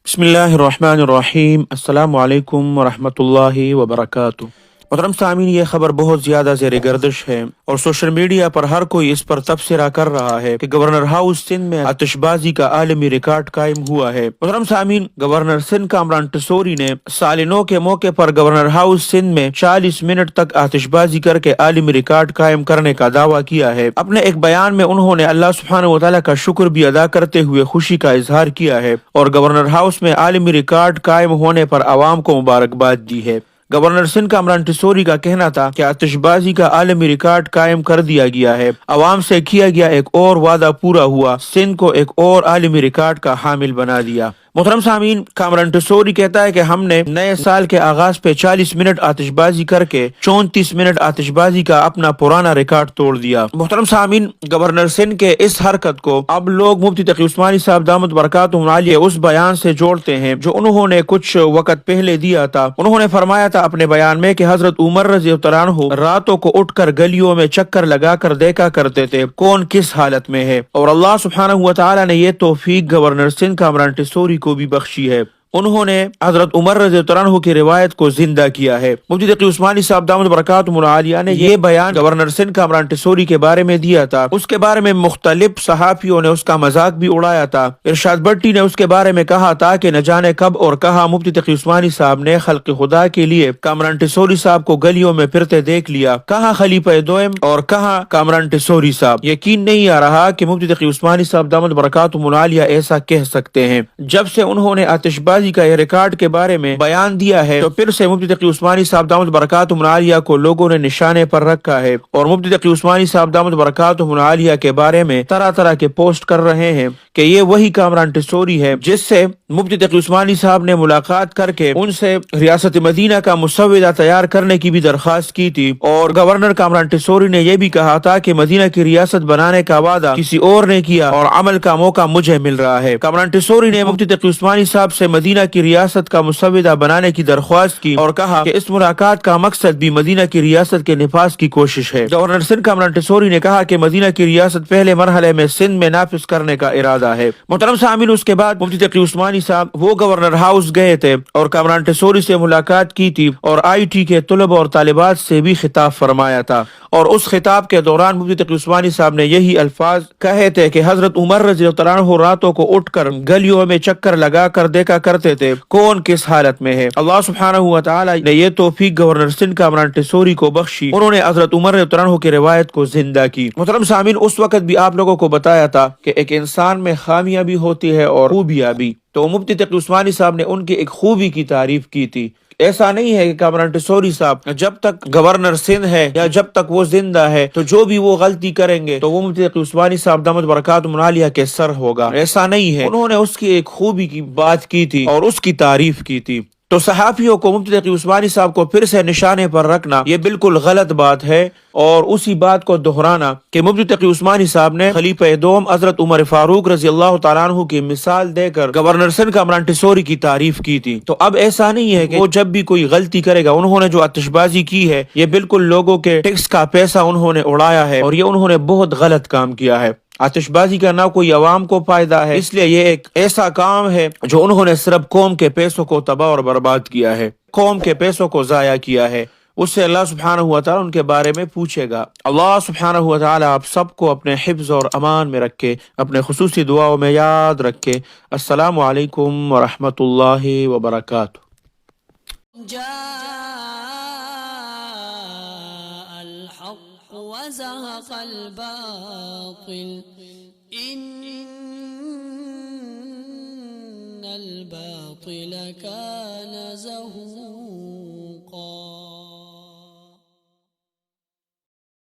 بسم اللہ الرحمن الرحیم، السلام علیکم ورحمۃ اللہ وبرکاتہ۔ محترم سامعین، یہ خبر بہت زیادہ زیر گردش ہے اور سوشل میڈیا پر ہر کوئی اس پر تبصرہ کر رہا ہے کہ گورنر ہاؤس سندھ میں آتش بازی کا عالمی ریکارڈ قائم ہوا ہے۔ محترم سامعین، گورنر سندھ کامران ٹسوری نے سال نو کے موقع پر گورنر ہاؤس سندھ میں 40 منٹ تک آتش بازی کر کے عالمی ریکارڈ قائم کرنے کا دعویٰ کیا ہے۔ اپنے ایک بیان میں انہوں نے اللہ سبحانہ و تعالیٰ کا شکر بھی ادا کرتے ہوئے خوشی کا اظہار کیا ہے اور گورنر ہاؤس میں عالمی ریکارڈ قائم ہونے پر عوام کو مبارکباد دی ہے۔ گورنر سندھ کامران ٹسوری کا کہنا تھا کہ آتش بازی کا عالمی ریکارڈ قائم کر دیا گیا ہے، عوام سے کیا گیا ایک اور وعدہ پورا ہوا، سندھ کو ایک اور عالمی ریکارڈ کا حامل بنا دیا۔ محترم سامعین، کامران ٹسوری کہتا ہے کہ ہم نے نئے سال کے آغاز پہ 40 منٹ آتش بازی کر کے 34 منٹ آتش بازی کا اپنا پرانا ریکارڈ توڑ دیا۔ محترم سامعین، گورنر سندھ کے اس حرکت کو اب لوگ مفتی تقی عثمانی صاحب دامت برکاتہ عالیہ اس بیان سے جوڑتے ہیں جو انہوں نے کچھ وقت پہلے دیا تھا۔ انہوں نے فرمایا تھا اپنے بیان میں کہ حضرت عمر رضی اللہ عنہ راتوں کو اٹھ کر گلیوں میں چکر لگا کر دیکھا کرتے تھے کون کس حالت میں ہے، اور اللہ سبحانہ و تعالی نے یہ توفیق گورنر سندھ کامران ٹسوری کو بھی بخشی ہے۔ انہوں نے حضرت عمر رضی اللہ عنہ کی روایت کو زندہ کیا ہے۔ مفتی تقی عثمانی صاحب دامت برکاتہ عالیہ نے یہ بیان گورنر سندھ کامران ٹسوری کے بارے میں دیا تھا۔ اس کے بارے میں مختلف صحافیوں نے اس کا مذاق بھی اڑایا تھا۔ ارشاد بٹی نے اس کے بارے میں کہا تھا کہ نہ جانے کب اور کہاں مفتی تقی عثمانی صاحب نے خلق خدا کے لیے کامران ٹسوری صاحب کو گلیوں میں پھرتے دیکھ لیا، کہاں خلیفہ دوئم اور کہاں کامران ٹسوری صاحب۔ یقین نہیں آ رہا کہ مفتی تقی عثمانی صاحب دامت برکاتہ عالیہ ایسا کہہ سکتے ہیں۔ جب سے انہوں نے آتش بازی کا یہ ریکارڈ کے بارے میں بیان دیا ہے تو پھر سے مفتی تقی عثمانی صاحب دامت برکاتہ عالیہ کو لوگوں نے نشانے پر رکھا ہے اور مفتی تقی عثمانی صاحب دامت برکاتہ عالیہ کے بارے میں طرح طرح کے پوسٹ کر رہے ہیں کہ یہ وہی کامران ٹسوری ہے جس سے مفتی تقی عثمانی صاحب نے ملاقات کر کے ان سے ریاست مدینہ کا مسودہ تیار کرنے کی بھی درخواست کی تھی، اور گورنر کامران ٹسوری نے یہ بھی کہا تھا کہ مدینہ کی ریاست بنانے کا وعدہ کسی اور نے کیا اور عمل کا موقع مجھے مل رہا ہے۔ کامران ٹسوری نے مفتی تقی عثمانی صاحب سے مدینہ کی ریاست کا مسودہ بنانے کی درخواست کی اور کہا کہ اس ملاقات کا مقصد بھی مدینہ کی ریاست کے نفاذ کی کوشش ہے۔ گورنر سندھ کامران ٹسوری نے کہا کہ مدینہ کی ریاست پہلے مرحلے میں سندھ میں نافذ کرنے کا ارادہ ہے۔ محترم سامعین، اس کے بعد مفتی تقی عثمانی صاحب وہ گورنر ہاؤس گئے تھے اور کامران ٹسوری سے ملاقات کی تھی اور IIT کے طلباء اور طالبات سے بھی خطاب فرمایا تھا، اور اس خطاب کے دوران مفتی تقی عثمانی صاحب نے یہی الفاظ کہے تھے کہ حضرت عمر رضی اللہ عنہ راتوں کو اٹھ کر گلیوں میں چکر لگا کر دیکھا کرتے تھے کون کس حالت میں ہے۔ اللہ سبحانہ و تعالی نے یہ توفیق گورنر سندھ کامران ٹسوری کو بخشی، انہوں نے حضرت عمر رضی اللہ عنہ کی روایت کو زندہ کی۔ محترم سامعین، اس وقت بھی آپ لوگوں کو بتایا تھا کہ ایک انسان میں خامیاں بھی ہوتی ہے اور خوبیاں بھی، تو مفتی تقی عثمانی صاحب نے ان کی ایک خوبی کی تعریف کی تھی۔ ایسا نہیں ہے کہ کامران ٹسوری صاحب جب تک گورنر سندھ ہے یا جب تک وہ زندہ ہے تو جو بھی وہ غلطی کریں گے تو وہ مفتی تقی عثمانی صاحب دامت برکاتہ عالیہ کے سر ہوگا، ایسا نہیں ہے۔ انہوں نے اس کی ایک خوبی کی بات کی تھی اور اس کی تعریف کی تھی، تو صحافیوں کو مفتی تقی عثمانی صاحب کو پھر سے نشانے پر رکھنا یہ بالکل غلط بات ہے، اور اسی بات کو دہرانا کہ مفتی تقی عثمانی صاحب نے خلیفہ دوم حضرت عمر فاروق رضی اللہ تعالیٰ عنہ کی مثال دے کر گورنر سندھ کامران ٹسوری کی تعریف کی تھی۔ تو اب ایسا نہیں ہے کہ وہ جب بھی کوئی غلطی کرے گا، انہوں نے جو آتش بازی کی ہے یہ بالکل لوگوں کے ٹیکس کا پیسہ انہوں نے اڑایا ہے اور یہ انہوں نے بہت غلط کام کیا ہے۔ آتش بازی کا نہ کوئی عوام کو فائدہ ہے، اس لیے یہ ایک ایسا کام ہے جو انہوں نے صرف قوم کے پیسوں کو تباہ اور برباد کیا ہے، قوم کے پیسوں کو ضائع کیا ہے۔ اس سے اللہ سبحانہ و تعالیٰ ان کے بارے میں پوچھے گا۔ اللہ سبحانہ و تعالیٰ آپ سب کو اپنے حفظ اور امان میں رکھے، اپنے خصوصی دعاؤں میں یاد رکھے۔ السلام علیکم ورحمۃ اللہ وبرکاتہ۔ الحق وزهق الباطل إن الباطل كان زهوقا۔